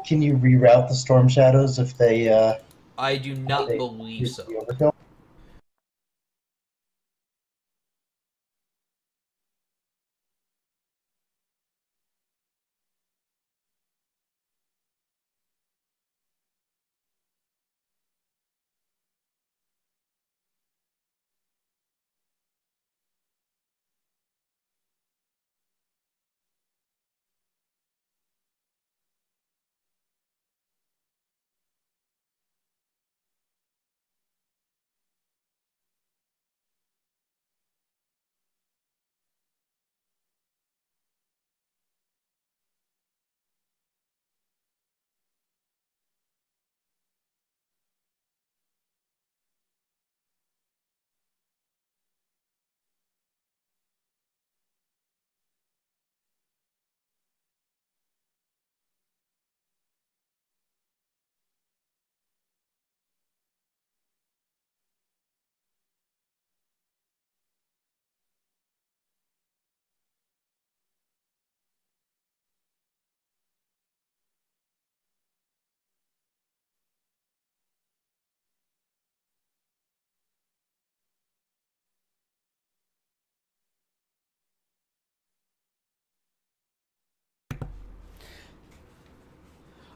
Can you reroute the storm shadows I do if not they believe use the so. overkill?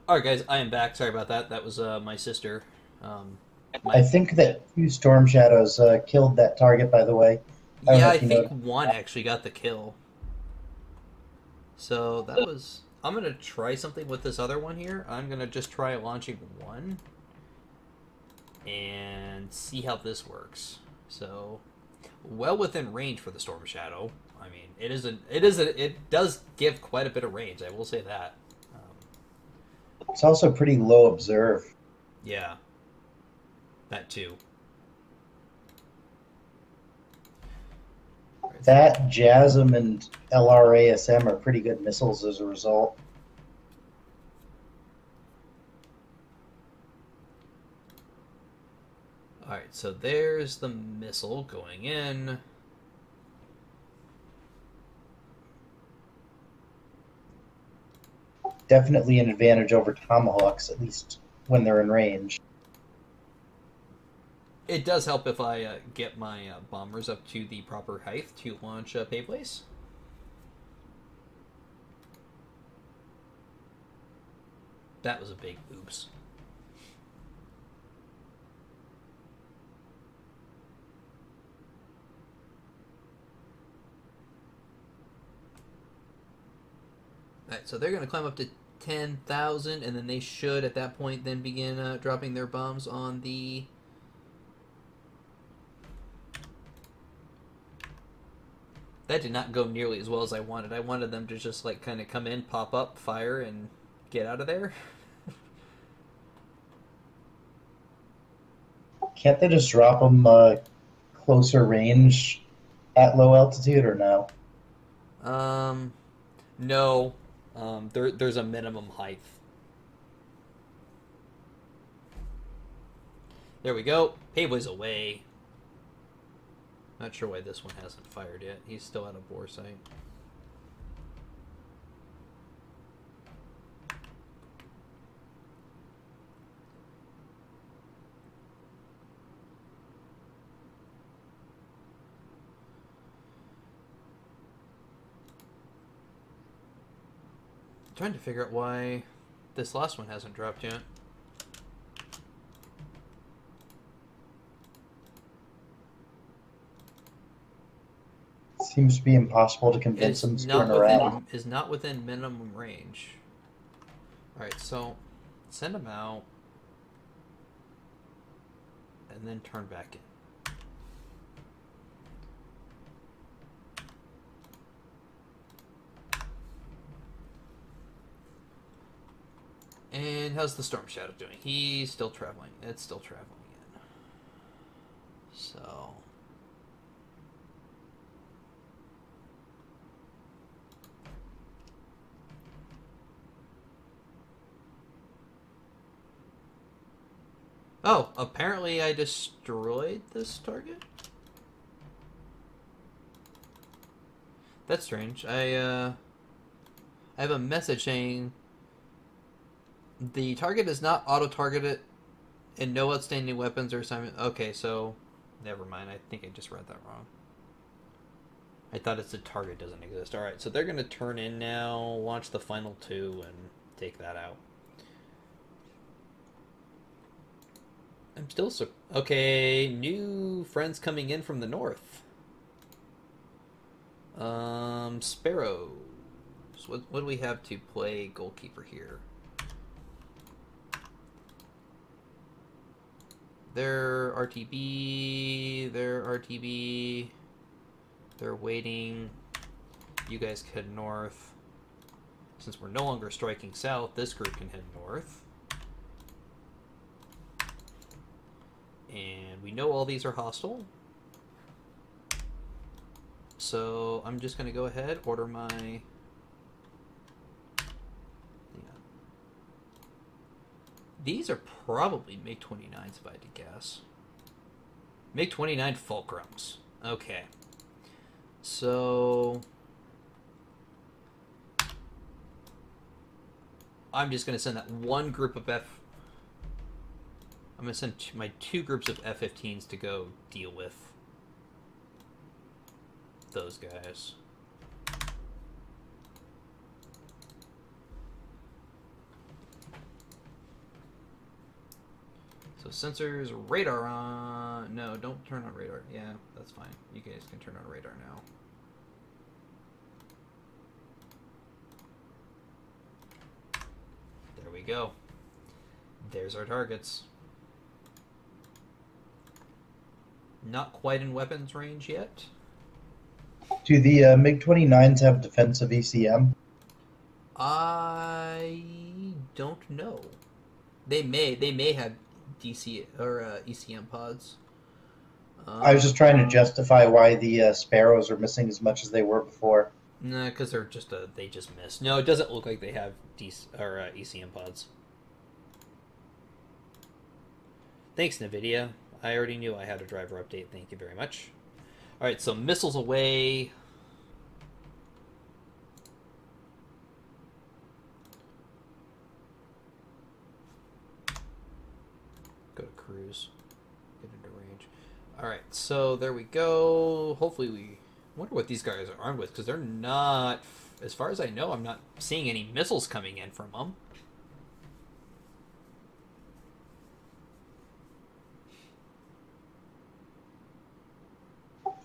All right, guys, I am back. Sorry about that. That was my sister. Um, I my think that two storm shadows killed that target. By the way, I don't Yeah, know I if you think noticed. one actually got the kill. So that was. I'm gonna try something with this other one here. I'm gonna just try launching one and see how this works. So, well within range for the Storm Shadow. I mean, it does give quite a bit of range. I will say that. Um, It's also pretty low observe. yeah, that too. All right, so That JASM and LRASM are pretty good missiles as a result. all right, so there's the missile going in. Definitely an advantage over Tomahawks, at least when they're in range. It does help if I get my bombers up to the proper height to launch Payplace. That was a big oops. Alright, so they're going to climb up to 10,000, and then they should, at that point, then begin dropping their bombs on the. That did not go nearly as well as I wanted. I wanted them to just, like, kind of come in, pop up, fire, and get out of there. Can't they just drop them closer range at low altitude or no? um, no. There's a minimum height. There we go. Payboy's away. Not sure why this one hasn't fired yet. He's still out of bore sight. I'm trying to figure out why this last one hasn't dropped yet. Seems to be impossible to convince Is them to turn not around. within minimum range. All right, so send him out and then turn back in. And how's the Storm Shadow doing? He's still traveling. It's still traveling in. So oh, apparently I destroyed this target. That's strange. I have a message saying The target is not auto-targeted and no outstanding weapons or assignment. Okay, so never mind. I think I just read that wrong. I thought it said target doesn't exist. Alright, so they're going to turn in now, launch the final two, and take that out. I'm still okay, new friends coming in from the north. Sparrows. What do we have to play goalkeeper here? They're RTB. They're RTB. They're waiting. You guys can head north. Since we're no longer striking south, this group can head north. And we know all these are hostile. So I'm just going to go ahead, order my... These are probably MiG-29s if I had to guess. MiG-29 Fulcrums. Okay. So... I'm just going to send that one group of I'm going to send my two groups of F-15s to go deal with those guys. So sensors, radar on. No, don't turn on radar. Yeah, that's fine. You guys can turn on radar now. There we go. There's our targets. Not quite in weapons range yet. Do the MiG-29s have defensive ECM? I don't know. They may have DC or ECM pods. I was just trying to justify why the Sparrows are missing as much as they were before. Nah, because they just missed. No, it doesn't look like they have ECM pods. Thanks, NVIDIA. I already knew I had a driver update. Thank you very much. All right, so missiles away. Go to cruise. Get into range. All right, so there we go. Hopefully we... wonder what these guys are armed with, because they're not... As far as I know, I'm not seeing any missiles coming in from them.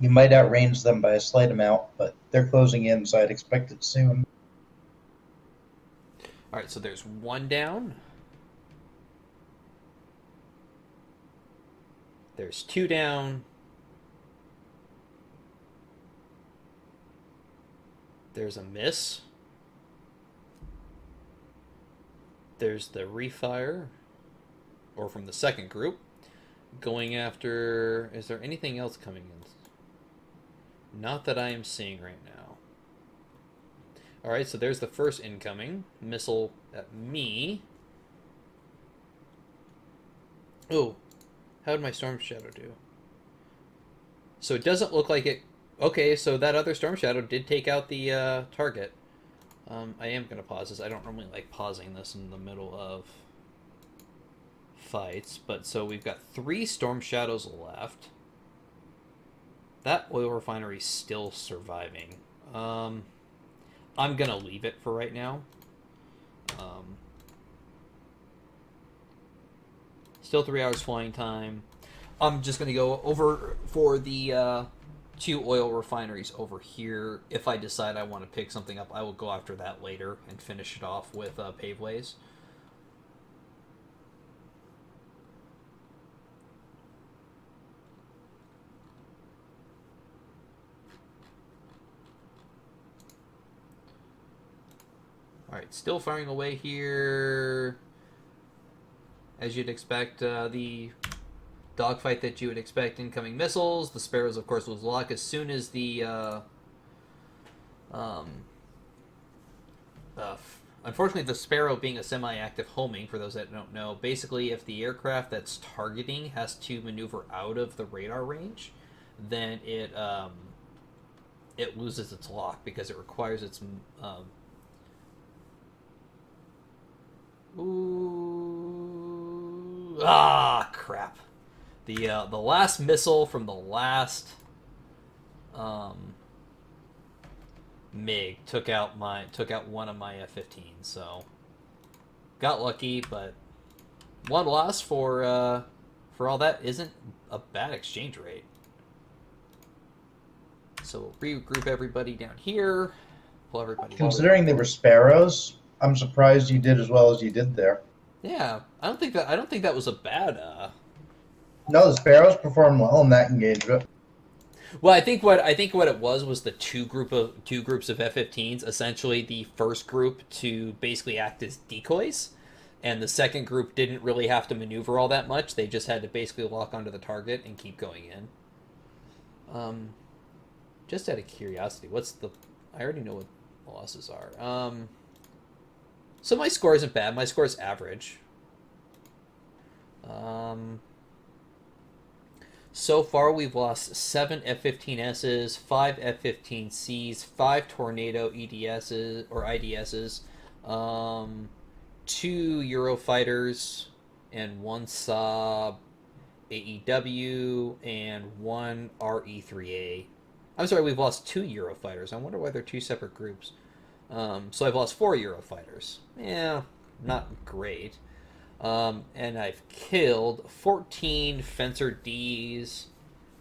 You might outrange them by a slight amount, but they're closing in, so I'd expect it soon. All right, so there's one down. There's two down. There's a miss. There's the refire, or from the second group, going after... Is there anything else coming in? Not that I am seeing right now. Alright, so there's the first incoming missile at me. Oh, how did my Storm Shadow do? So it doesn't look like it... Okay, so that other Storm Shadow did take out the target. I am going to pause this. I don't normally like pausing this in the middle of fights. But so we've got 3 Storm Shadows left. That oil refinery is still surviving. I'm going to leave it for right now. Still 3 hours flying time. I'm just going to go over for the 2 oil refineries over here. If I decide I want to pick something up, I will go after that later and finish it off with paveways. Alright, still firing away here. As you'd expect, the dogfight that you would expect, incoming missiles. The Sparrows, of course, will lock as soon as the... unfortunately, the Sparrow being a semi-active homing, for those that don't know, basically if the aircraft that's targeting has to maneuver out of the radar range, then it loses its lock because it requires its... Ooh, Ah, crap. The last missile from the last MiG took out one of my F-15s, so got lucky, but one loss for all that isn't a bad exchange rate. So we'll regroup everybody down here. Pull everybody. Considering they were Sparrows, I'm surprised you did as well as you did there. Yeah, I don't think that was a bad. No, the Sparrows performed well in that engagement. Well, I think what it was the two groups of F-15s. Essentially, the first group to basically act as decoys, and the second group didn't really have to maneuver all that much. They just had to basically lock onto the target and keep going in. Just out of curiosity, I already know what the losses are. So my score isn't bad. My score is average. So far, we've lost 7 F-15Ss, 5 F-15Cs, 5 Tornado EDSs or IDSs, 2 Eurofighters, and 1 Saab AEW, and 1 RE-3A. I'm sorry, we've lost 2 Eurofighters. I wonder why they're 2 separate groups. So I've lost 4 Eurofighters. Yeah, not great. And I've killed 14 Fencer Ds,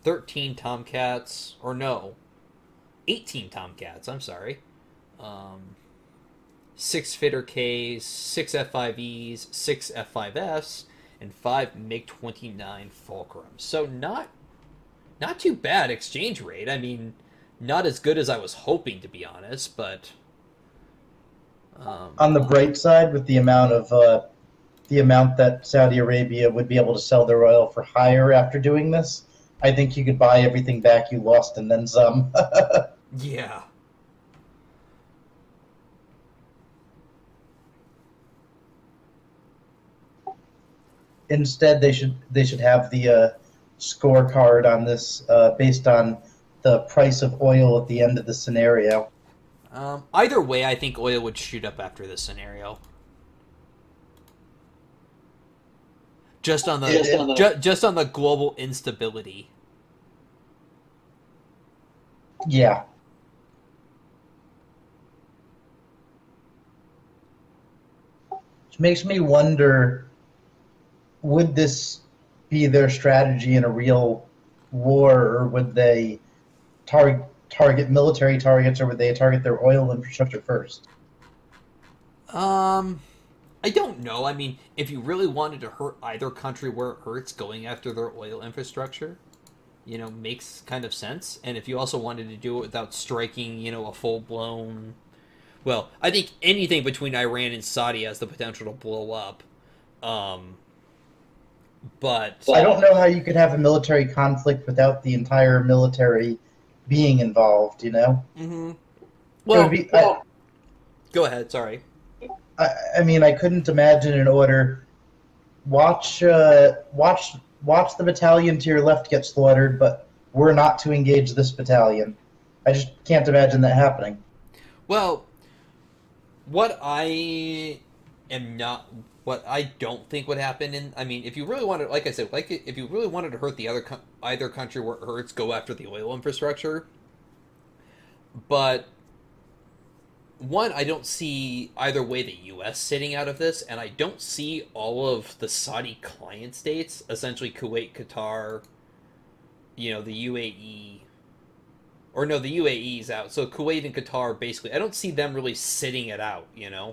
13 Tomcats, or no, 18 Tomcats, I'm sorry. 6 Fitter Ks, 6 F5Es, 6 F5Fs, and 5 MiG-29 Fulcrums. So not too bad exchange rate. I mean, not as good as I was hoping, to be honest, but... On the bright side, with the amount that Saudi Arabia would be able to sell their oil for higher after doing this, I think you could buy everything back you lost and then some. Yeah. Instead, they should have the scorecard on this based on the price of oil at the end of the scenario. Either way, I think oil would shoot up after this scenario. Just on the global instability. Yeah. Which makes me wonder, would this be their strategy in a real war, or would they target military targets, or would they target their oil infrastructure first? I don't know. I mean, if you really wanted to hurt either country where it hurts, going after their oil infrastructure, makes kind of sense. And if you also wanted to do it without striking, a full-blown... Well, I think anything between Iran and Saudi has the potential to blow up. But... I don't know how you could have a military conflict without the entire military being involved, Mm-hmm. Well, go ahead, sorry. I mean, I couldn't imagine an order, watch the battalion to your left get slaughtered, but we're not to engage this battalion. I just can't imagine that happening. Well, what I don't think would happen if you really wanted, like I said, if you really wanted to hurt the either country where it hurts, go after the oil infrastructure. But one, I don't see either way the U.S. sitting out of this, and I don't see all of the Saudi client states, essentially Kuwait, Qatar, the UAE, or no, the UAE's out. So Kuwait and Qatar, basically, I don't see them really sitting it out, Yeah,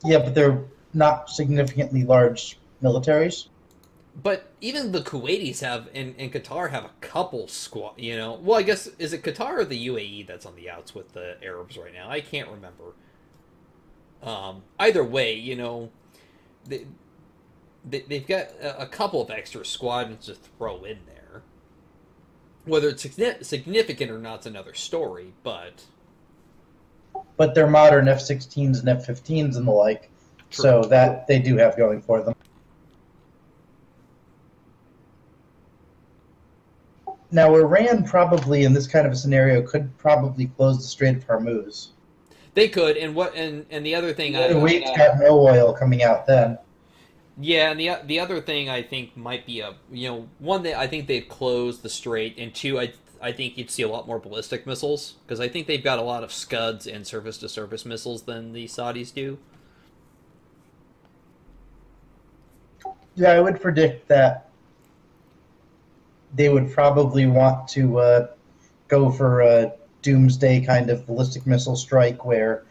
but they're not significantly large militaries. But even the Kuwaitis have, and Qatar have a couple squad, Well, I guess, is it Qatar or the UAE that's on the outs with the Arabs right now? I can't remember. Either way, they've got a couple of extra squadrons to throw in there. Whether it's significant or not is another story, but... But they're modern F-16s and F-15s and the like, True. So that they do have going for them. Now, Iran probably, in this kind of a scenario, could probably close the Strait of Hormuz. They could, and the other thing... Kuwait's got no oil coming out then. Yeah, and the other thing I think might be a one that I think they'd close the strait, and two I think you'd see a lot more ballistic missiles because I think they've got a lot of Scuds and surface to surface missiles than the Saudis do. Yeah, I would predict that they would probably want to go for a doomsday kind of ballistic missile strike where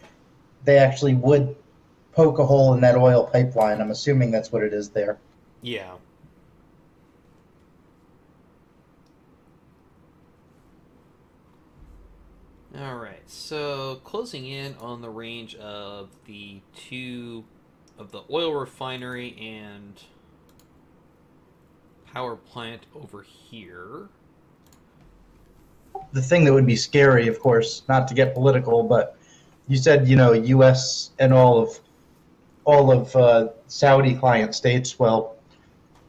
they actually would poke a hole in that oil pipeline. I'm assuming that's what it is there. Yeah. All right. So closing in on the range of the oil refinery and power plant over here. The thing that would be scary, of course, not to get political, but you said U.S. and all of Saudi client states. Well,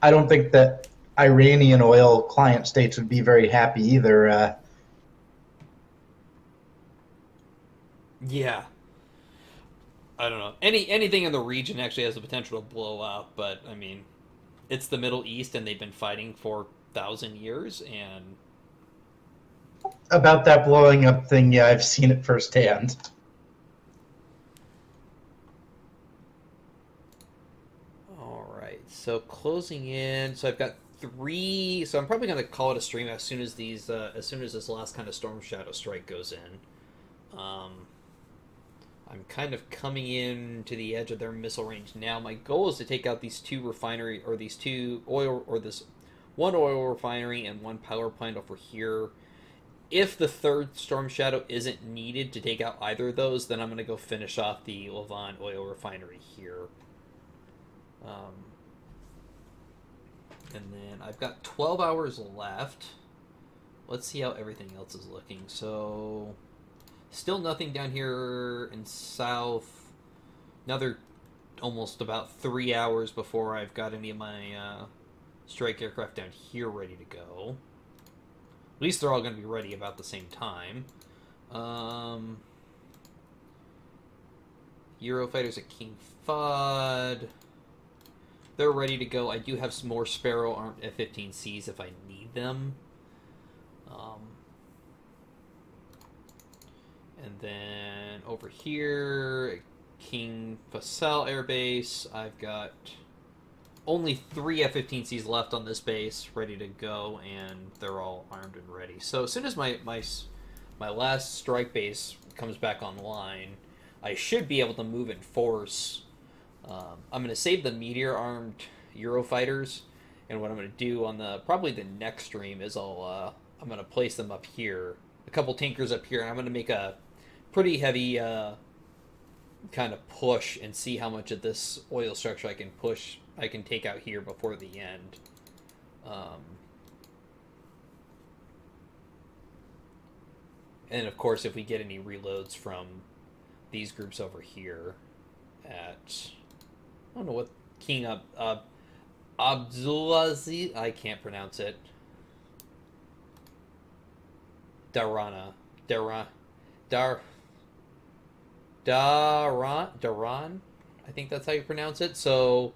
I don't think that Iranian oil client states would be very happy either. Yeah. I don't know. Anything in the region actually has the potential to blow up, but I mean, it's the Middle East and they've been fighting for 1,000 years, and About that blowing up thing, yeah, I've seen it firsthand. all right. So closing in. So I've got three. So I'm probably going to call it a stream as soon as this last kind of storm shadow strike goes in. I'm kind of coming in to the edge of their missile range now. My goal is to take out these two refinery or these two oil or this one oil refinery and one power plant over here. If the third storm shadow isn't needed to take out either of those, then I'm going to go finish off the Levant oil refinery here. Um, and then I've got 12 hours left. Let's see how everything else is looking. So, still nothing down here in south. Another almost about 3 hours before I've got any of my strike aircraft down here ready to go. At least they're all going to be ready about the same time. Eurofighters at King Fudd. They're ready to go. I do have some more Sparrow armed F-15Cs if I need them. And then over here, King Faisal Air Base, I've got only 3 F-15Cs left on this base, ready to go, and they're all armed and ready. So as soon as my last strike base comes back online, I should be able to move in force. I'm going to save the meteor-armed Eurofighters, and what I'm going to do on probably the next stream is I'm going to place them up here, a couple tankers up here, and I'm going to make a pretty heavy kind of push and see how much of this oil structure I can take out here before the end. And of course, if we get any reloads from these groups over here at, I don't know what King Abdulaziz, I can't pronounce it. Daran, I think that's how you pronounce it. So,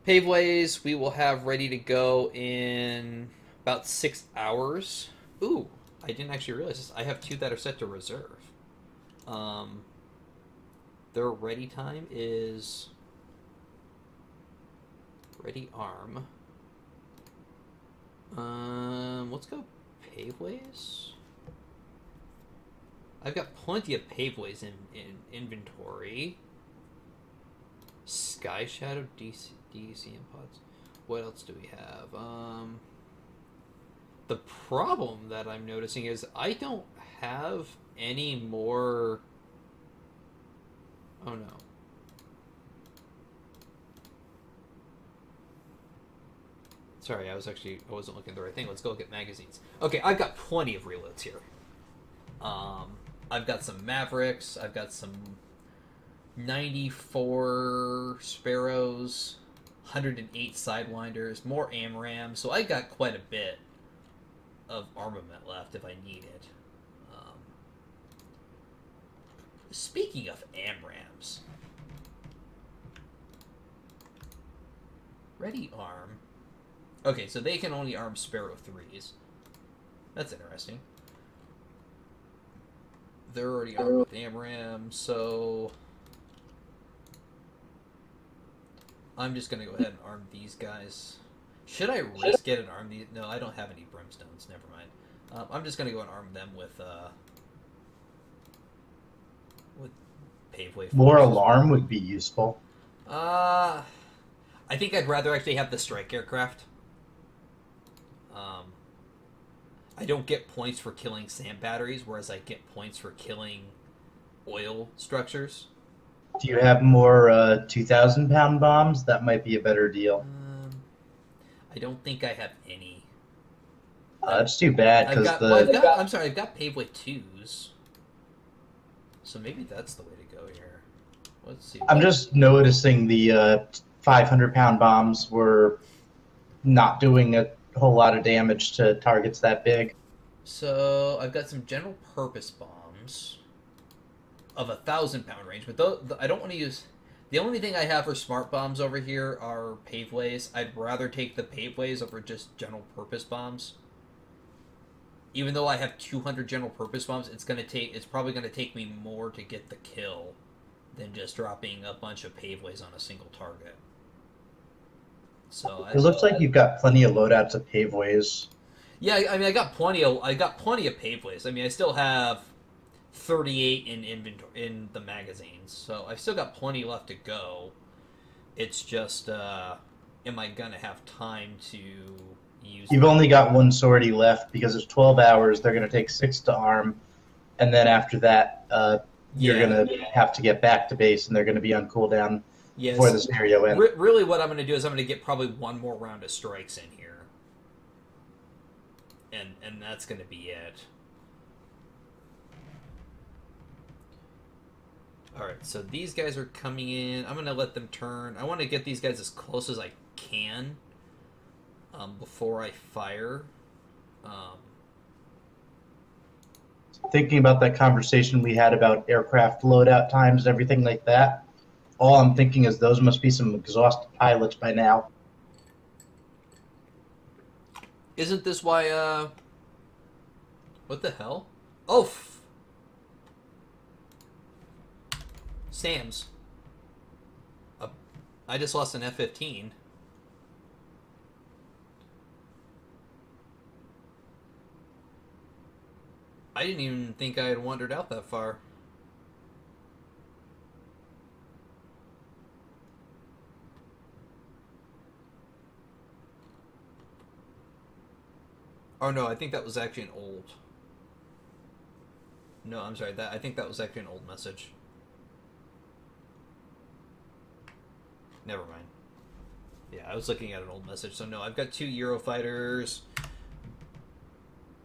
paveways we will have ready to go in about 6 hours. Ooh, I didn't actually realize this. I have 2 that are set to reserve. Their ready time is ready arm. Let's go paveways. I've got plenty of paveways in inventory. Sky Shadow DCM pods. What else do we have? The problem that I'm noticing is I don't have any more. Oh no. Sorry, I wasn't looking at the right thing. Let's go look at magazines. Okay, I've got plenty of reloads here. I've got some Mavericks. I've got some 94 Sparrows, 108 Sidewinders, more AMRAM. So I got quite a bit of armament left if I need it. Speaking of AMRAMs, Ready arm. Okay, so they can only arm Sparrow 3s. That's interesting. They're already armed with AMRAM, so I'm just going to go ahead and arm these guys. Should I risk it and arm these? No, I don't have any brimstones. Never mind. I'm just going to go and arm them with paveway. More alarm would be useful. I think I'd rather actually have the strike aircraft. I don't get points for killing sand batteries, whereas I get points for killing oil structures. Do you have more 2,000-pound bombs? That might be a better deal. I don't think I have any. That's too bad because I'm sorry, I've got paveway 2s. So maybe that's the way to go here. Let's see. I'm just noticing the 500-pound bombs were not doing a whole lot of damage to targets that big. So I've got some general purpose bombs of 1,000-pound range, but I don't want to use. The only thing I have for smart bombs over here are paveways. I'd rather take the paveways over just general purpose bombs. Even though I have 200 general purpose bombs, it's probably gonna take me more to get the kill than just dropping a bunch of paveways on a single target. So it looks like you've got plenty of loadouts of paveways. Yeah, I mean, I got plenty of paveways. I mean, I still have 38 in inventory in the magazines, so I've still got plenty left to go. It's just, am I gonna have time to use? You've only got one sortie left because it's 12 hours. They're gonna take 6 to arm, and then after that, you're gonna have to get back to base, and they're gonna be on cooldown. Yes. Before the scenario ends. Really, what I'm going to do is I'm going to get probably one more round of strikes in here, and that's going to be it. All right, so these guys are coming in. I'm going to let them turn. I want to get these guys as close as I can before I fire. Thinking about that conversation we had about aircraft loadout times and everything like that. All I'm thinking is those must be some exhausted pilots by now. Isn't this why, what the hell? Oh! Sam's. I just lost an F-15. I didn't even think I had wandered out that far. Oh no, I think that was actually an old. No, I'm sorry. I think that was actually an old message. Never mind. Yeah, I was looking at an old message. So no, I've got 2 Eurofighters.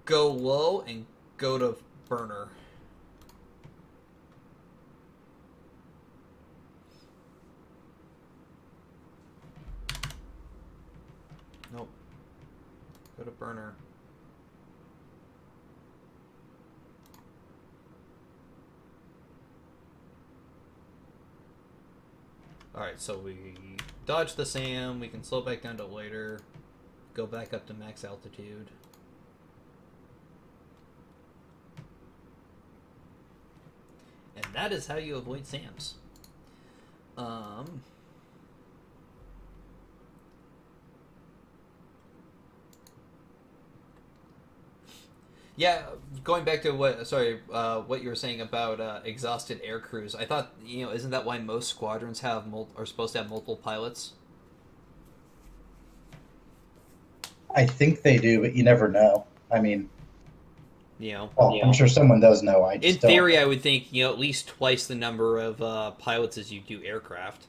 Go low and go to burner. Nope. Go to burner. Alright, so we dodge the SAM, we can slow back down to later, go back up to max altitude. And that is how you avoid SAMs. Yeah, going back to what you were saying about exhausted air crews. I thought, isn't that why most squadrons are supposed to have multiple pilots? I think they do, but you never know. I mean, well, I'm sure someone does know. In theory, I would think at least twice the number of pilots as you do aircraft.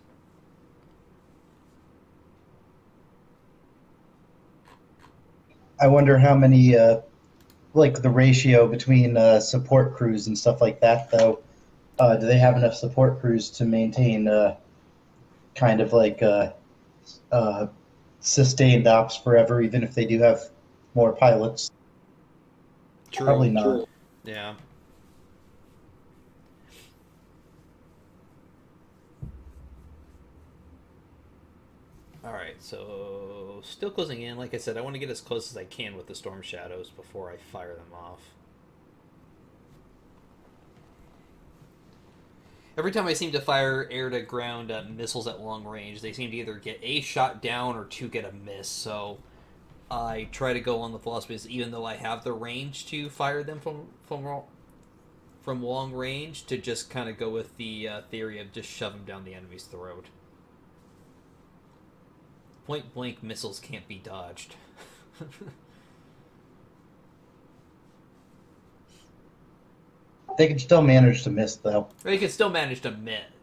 I wonder how many. Like the ratio between support crews and stuff like that, though. Do they have enough support crews to maintain kind of like sustained ops forever, even if they do have more pilots? True. Probably not. True. Yeah. Alright, so still closing in. Like I said, I want to get as close as I can with the Storm Shadows before I fire them off. Every time I seem to fire air-to-ground missiles at long range, they seem to either get a shot down or two get a miss, so I try to go on the philosophy is even though I have the range to fire them from long range, to just kind of go with the theory of just shove them down the enemy's throat. Point-blank missiles can't be dodged. They can still manage to miss, though. They can still manage to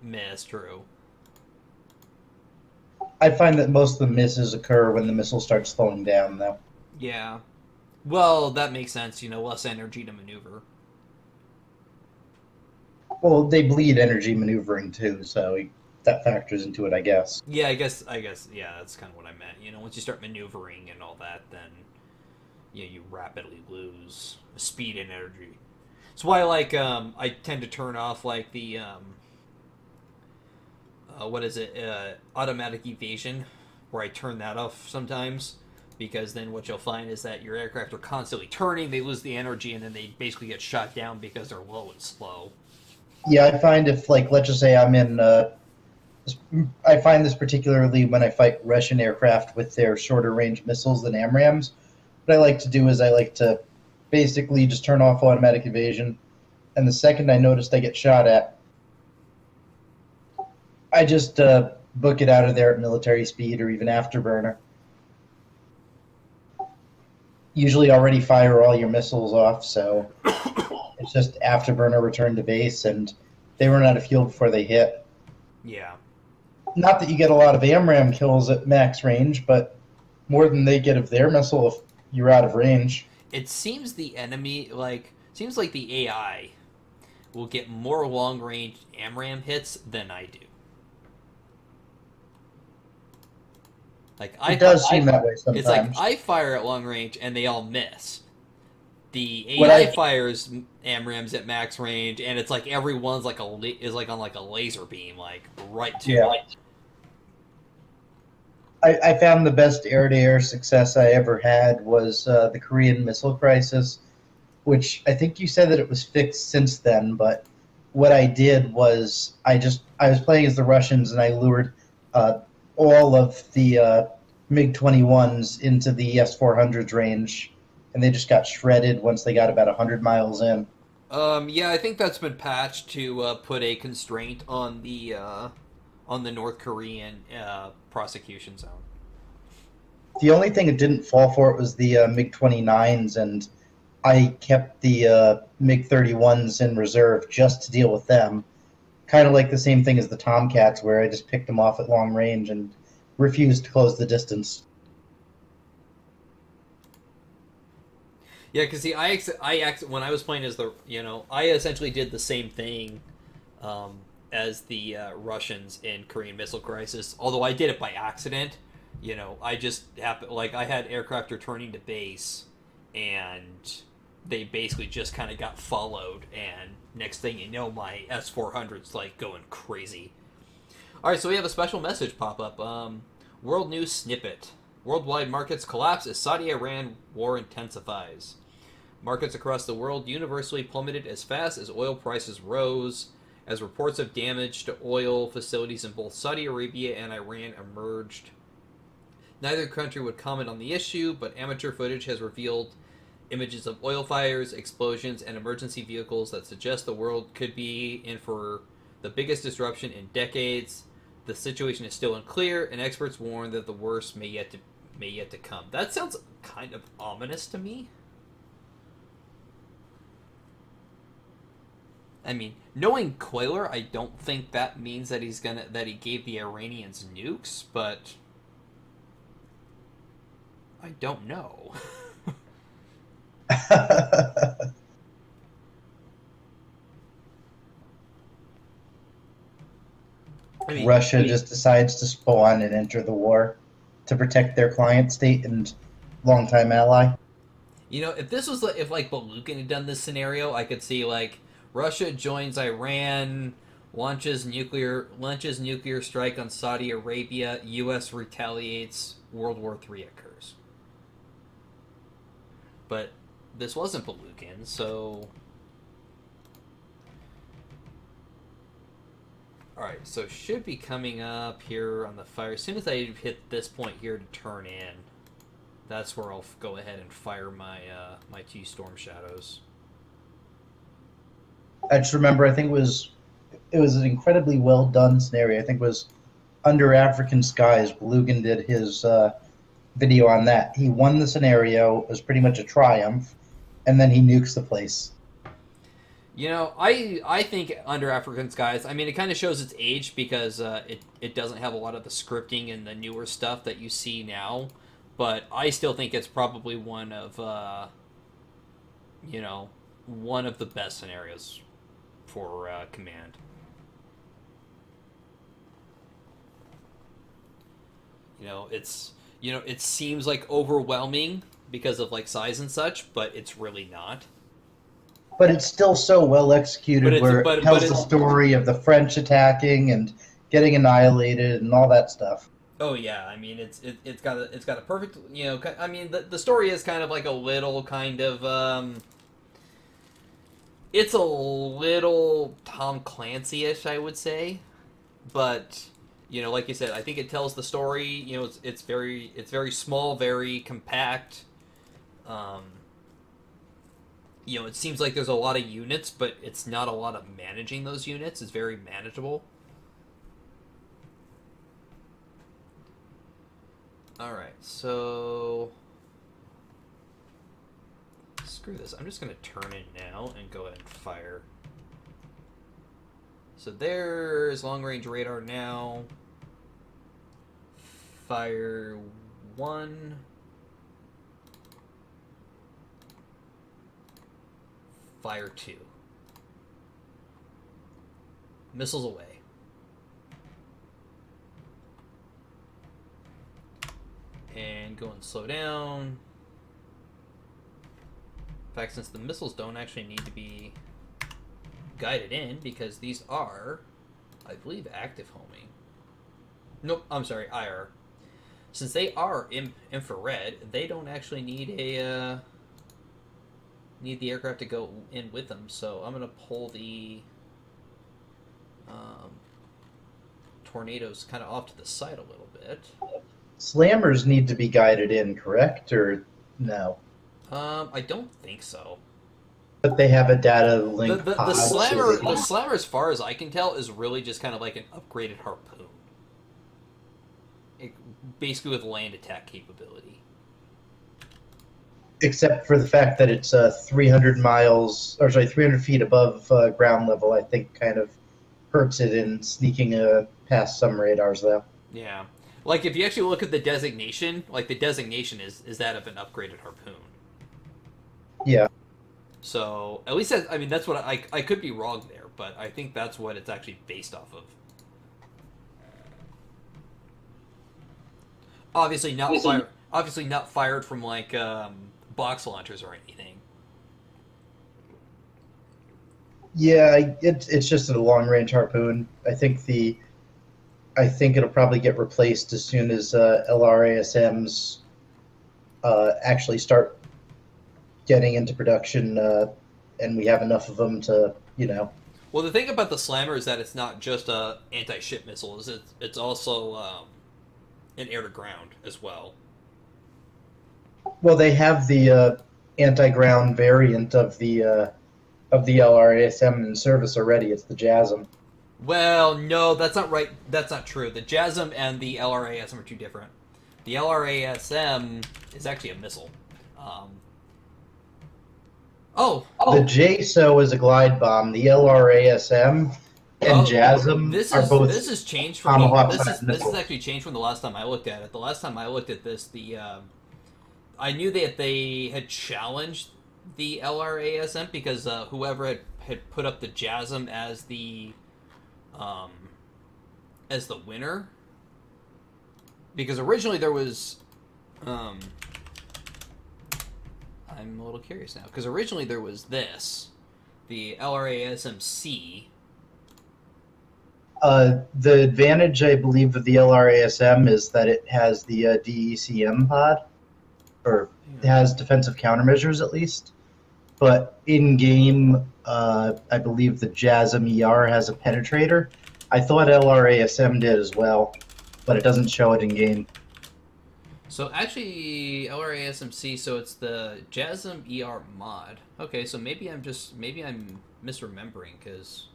miss, true. I find that most of the misses occur when the missile starts slowing down, though. Yeah. Well, that makes sense, less energy to maneuver. Well, they bleed energy maneuvering, too, so that factors into it, I guess. Yeah, I guess, yeah, that's kind of what I meant. Once you start maneuvering and all that, then, you rapidly lose speed and energy. That's why, I tend to turn off, the, automatic evasion, where I turn that off sometimes, because then what you'll find is that your aircraft are constantly turning, they lose the energy, and then they basically get shot down because they're low and slow. Yeah, I find if, let's just say I'm in, I find this particularly when I fight Russian aircraft with their shorter range missiles than AMRAAMs. What I like to do is I like to basically just turn off automatic evasion, and the second I notice I get shot at, I just book it out of there at military speed or even afterburner. Usually already fire all your missiles off, so it's just afterburner return to base, and they run out of fuel before they hit. Yeah. Not that you get a lot of AMRAAM kills at max range, but more than they get of their missile if you're out of range. It seems the enemy, seems like the AI will get more long-range AMRAAM hits than I do. It does seem that way sometimes. It's like I fire at long range and they all miss. The AI fires AMRAAMs at max range, and it's like everyone's on a laser beam, right to it. I found the best air-to-air success I ever had was the Korean Missile Crisis, which I think you said that it was fixed since then, but what I did was I was playing as the Russians, and I lured all of the MiG-21s into the S-400s range, and they just got shredded once they got about 100 miles in. Yeah, I think that's been patched to put a constraint on the North Korean prosecution zone. The only thing it didn't fall for it was the MiG-29s, and I kept the MiG-31s in reserve just to deal with them. Kind of like the same thing as the Tomcats, where I just picked them off at long range and refused to close the distance. Yeah, because see, when I was playing as I essentially did the same thing as the Russians in Korean Missile Crisis. Although I did it by accident. I just happened, I had aircraft returning to base, and they basically just kind of got followed, and next thing you know, my S-400's going crazy. Alright, so we have a special message pop up. World News Snippet. Worldwide markets collapse as Saudi-Iran war intensifies. Markets across the world universally plummeted as fast as oil prices rose, as reports of damage to oil facilities in both Saudi Arabia and Iran emerged. Neither country would comment on the issue, but amateur footage has revealed images of oil fires, explosions, and emergency vehicles that suggest the world could be in for the biggest disruption in decades. The situation is still unclear, and experts warn that the worst may yet to come. That sounds kind of ominous to me. I mean, knowing Coiler, I don't think that means that he gave the Iranians nukes, but I don't know. I mean, Russia just decides to spawn and enter the war to protect their client state and longtime ally. If this was if Balukin had done this scenario, I could see Russia joins Iran Launches nuclear strike on Saudi Arabia. U.S. retaliates. World War III occurs. But this wasn't Belugan, so. Alright, so should be coming up here on the fire. As soon as I hit this point here to turn in, that's where I'll go ahead and fire my my 2 Storm Shadows. I just remember, I think it was an incredibly well done scenario. I think it was Under African Skies. Belugan did his video on that. He won the scenario. It was pretty much a triumph, and then he nukes the place. You know, I think Under African Skies, I mean, it kind of shows its age because it doesn't have a lot of the scripting and the newer stuff that you see now. But I still think it's probably one of, one of the best scenarios for Command. It seems like overwhelming because of like size and such, but it's really not. But it's still so well executed, where it tells the story of the French attacking and getting annihilated and all that stuff. Oh yeah, I mean it's got a perfect, I mean the story is kind of like a little kind of it's a little Tom Clancy-ish, I would say, but like you said, I think it tells the story. It's very small, very compact. It seems like there's a lot of units, but it's not a lot of managing those units. It's very manageable. Alright, so screw this. I'm just going to turn in now and go ahead and fire. So there's long-range radar now. Fire 1. Fire 2. Missiles away. And go and slow down. In fact, since the missiles don't actually need to be guided in, because these are, I believe, active homing. Nope, I'm sorry, IR. Since they are infrared, they don't actually need a need the aircraft to go in with them. So I'm gonna pull the tornadoes kind of off to the side a little bit. Slammers need to be guided in, correct, or no? I don't think so. But they have a data link. The slammer, as far as I can tell, is really just kind of like an upgraded harpoon. Basically with land attack capability. Except for the fact that it's 300 feet above ground level, I think kind of hurts it in sneaking past some radars, though. Yeah. Like, if you actually look at the designation, like, the designation is that of an upgraded harpoon. Yeah. So, at least, that's what I could be wrong there, but I think that's what it's actually based off of. Obviously not fired from, like, box launchers or anything. Yeah, it's just a long-range harpoon. I think it'll probably get replaced as soon as LRASMs actually start getting into production, and we have enough of them to, Well, the thing about the Slammer is that it's not just a anti-ship missile; it's also an air-to-ground as well. Well, they have the anti-ground variant of the LRASM in service already. It's the JASM. Well, no, that's not right. That's not true. The JASM and the LRASM are two different. The LRASM is actually a missile. The JSO is a glide bomb. The LRASM and JASM are both. This has changed from this has actually changed from the last time I looked at it. The last time I looked at this, I knew that they had challenged the LRASM because whoever had put up the JASM as the winner, because originally there was I'm a little curious now, because originally there was the LRASM-C, The advantage, I believe, of the LRASM is that it has the DECM pod, or it has defensive countermeasures at least. But in game, I believe the JASM ER has a penetrator. I thought LRASM did as well, but it doesn't show it in game. So actually, LRASMC. So it's the JASM ER mod. Okay, so maybe I'm misremembering because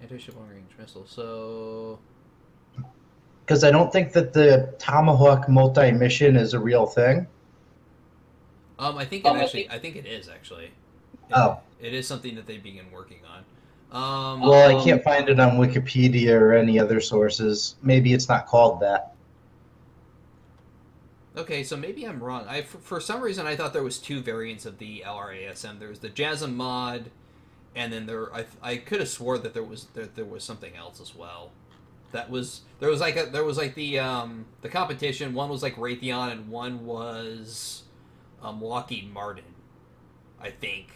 anti-ship long range missile. So Because I don't think that the Tomahawk multi-mission is a real thing. I think it is actually. Oh. It is something that they begin working on. Well, I can't find it on Wikipedia or any other sources. Maybe it's not called that. Okay, so maybe I'm wrong. For some reason I thought there was two variants of the LRASM. There was the JASM mod, and then I could have swore that there was something else as well. There was like the competition. One was like Raytheon, and one was Lockheed Martin. I think.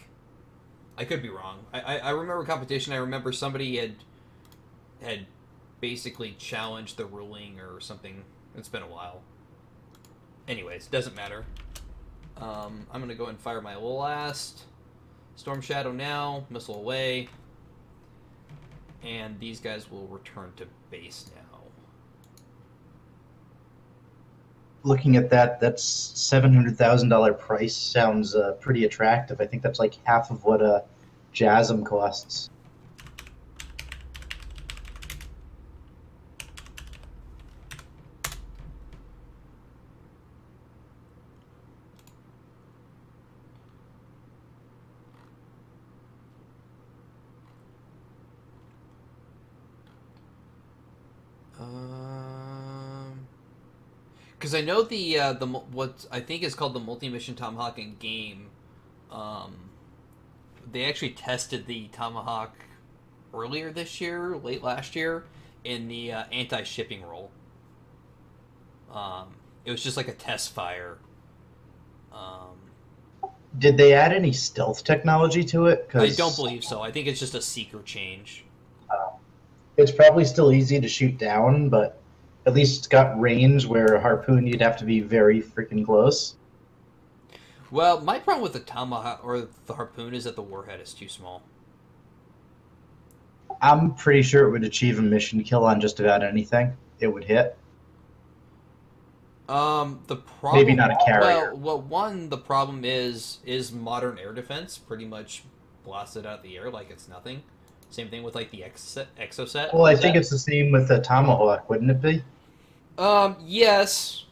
I could be wrong. I remember competition. I remember somebody had basically challenged the ruling or something. It's been a while. Anyways, doesn't matter. I'm going to go and fire my last Storm Shadow now. Missile away. And these guys will return to base now. Looking at that, that's $700,000 price. Sounds pretty attractive. I think that's like half of what a JASM costs. Because I know the what I think is called the multi-mission Tomahawk in game. They actually tested the Tomahawk earlier this year, late last year, in the anti-shipping role. It was just like a test fire. Did they add any stealth technology to it? I don't believe so. I think it's just a seeker change. It's probably still easy to shoot down, but at least it's got range where a harpoon you'd have to be very freaking close. Well, my problem with the Tomahawk or the harpoon is that the warhead is too small. I'm pretty sure it would achieve a mission kill on just about anything it would hit. The problem, maybe not a carrier. Well, one, the problem is modern air defense pretty much blasted out of the air like it's nothing. Same thing with like the exoset. Well, I think it's the same with the Tomahawk, wouldn't it be? Yes.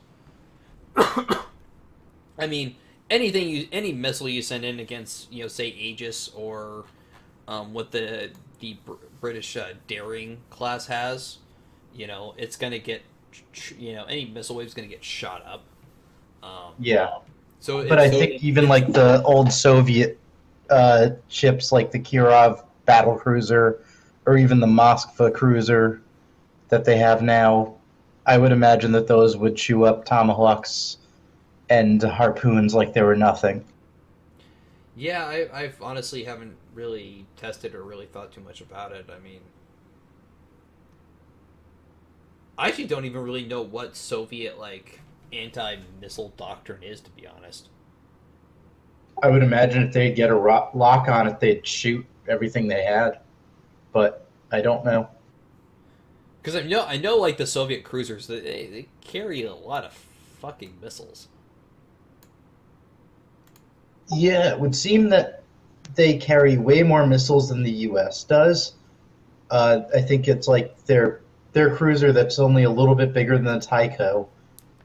I mean, any missile you send in against, say Aegis or what the British Daring class has, it's gonna get, any missile wave's gonna get shot up. Yeah. But I think even like the old Soviet ships, like the Kirov battle cruiser, or even the Moskva cruiser that they have now, I would imagine that those would chew up Tomahawks and harpoons like they were nothing. Yeah, I've honestly haven't really tested or really thought too much about it. I mean, I actually don't even really know what Soviet like anti-missile doctrine is, to be honest. I would imagine if they'd get a lock on it, they'd shoot everything they had, but I don't know. Because I know, like the Soviet cruisers, they carry a lot of fucking missiles. Yeah, it would seem that they carry way more missiles than the U.S. does. I think it's like their cruiser that's only a little bit bigger than the Tycho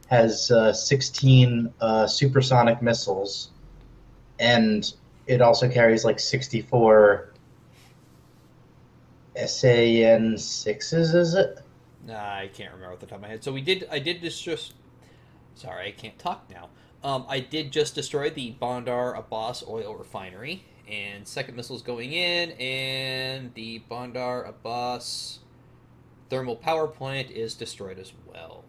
has 16 supersonic missiles, and it also carries like 64 SAN-6s, is it? Nah, I can't remember off the top of my head. So I did just... Sorry, I can't talk now. I did just destroy the Bandar Abbas oil refinery, and second missile's going in, and the Bandar Abbas thermal power plant is destroyed as well.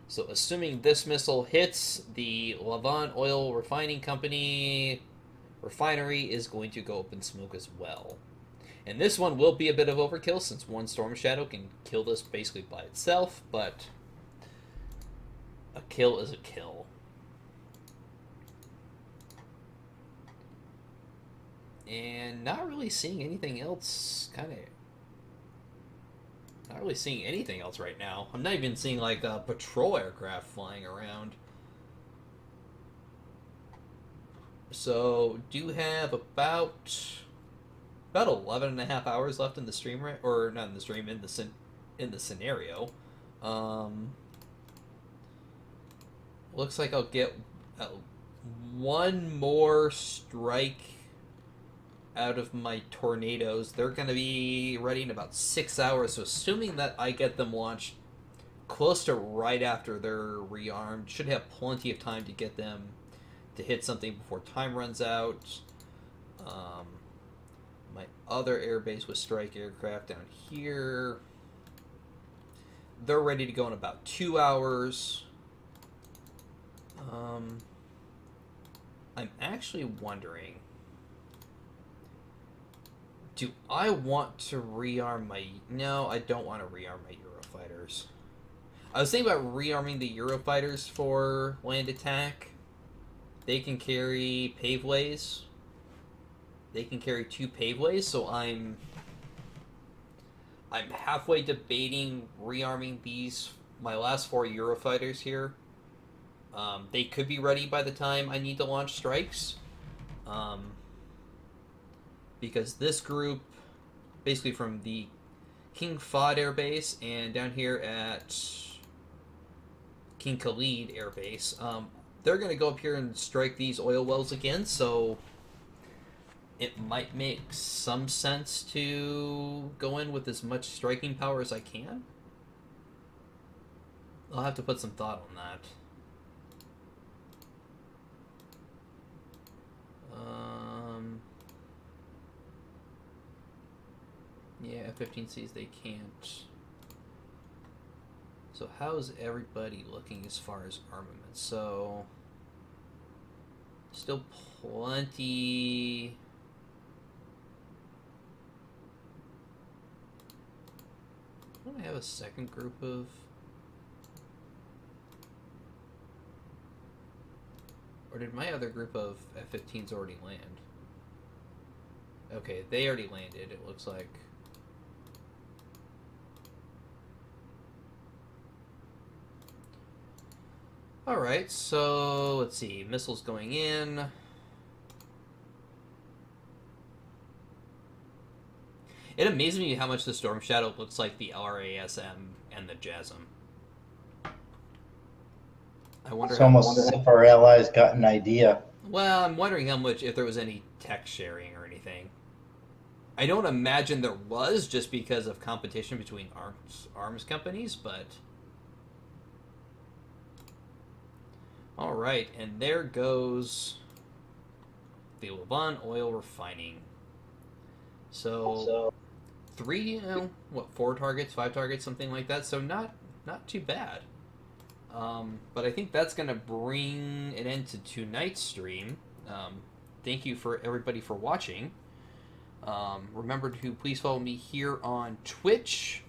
So assuming this missile hits, the Lavon oil refining company refinery is going to go up in smoke as well. And this one will be a bit of overkill since one Storm Shadow can kill this basically by itself, but a kill is a kill. And not really seeing anything else, not really seeing anything else right now. I'm not even seeing like a patrol aircraft flying around. So do have about 11 and a half hours left in the stream, right? Or not in the stream, in the scenario. Looks like I'll get one more strike out of my tornadoes. They're going to be ready in about 6 hours, so assuming that I get them launched close to right after they're rearmed, should have plenty of time to get them to hit something before time runs out. My other airbase with strike aircraft down here, they're ready to go in about 2 hours. I'm actually wondering, do I want to rearm my... No, I don't want to rearm my Eurofighters. I was thinking about rearming the Eurofighters for land attack. They can carry paveways. They can carry 2 paveways, so I'm halfway debating rearming my last 4 Eurofighters here. They could be ready by the time I need to launch strikes. Because this group, basically from the King Fahd Air Base and down here at King Khalid Air Base, they're going to go up here and strike these oil wells again, so it might make some sense to go in with as much striking power as I can. I'll have to put some thought on that. Yeah, F-15Cs, they can't. So how's everybody looking as far as armament? So, still plenty... Don't I have a second group of... Or did my other group of F-15s already land? Okay, they already landed, it looks like. Alright, so let's see. Missiles going in. It amazes me how much the Storm Shadow looks like the LRASM and the JASM. I wonder. It's almost as if our allies got an idea. Well, I'm wondering how much, if there was any tech sharing or anything. I don't imagine there was, just because of competition between arms companies, but... Alright, and there goes the Levant oil refining. So 4 targets, 5 targets, something like that. So not too bad. But I think that's going to bring an end to tonight's stream. Thank you for everybody for watching. Remember to please follow me here on Twitch.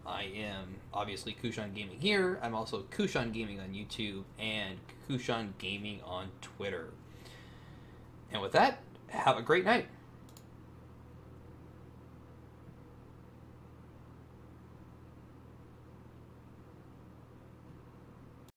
I am obviously Kushan Gaming here. I'm also Kushan Gaming on YouTube and Kushan Gaming on Twitter. And with that, have a great night.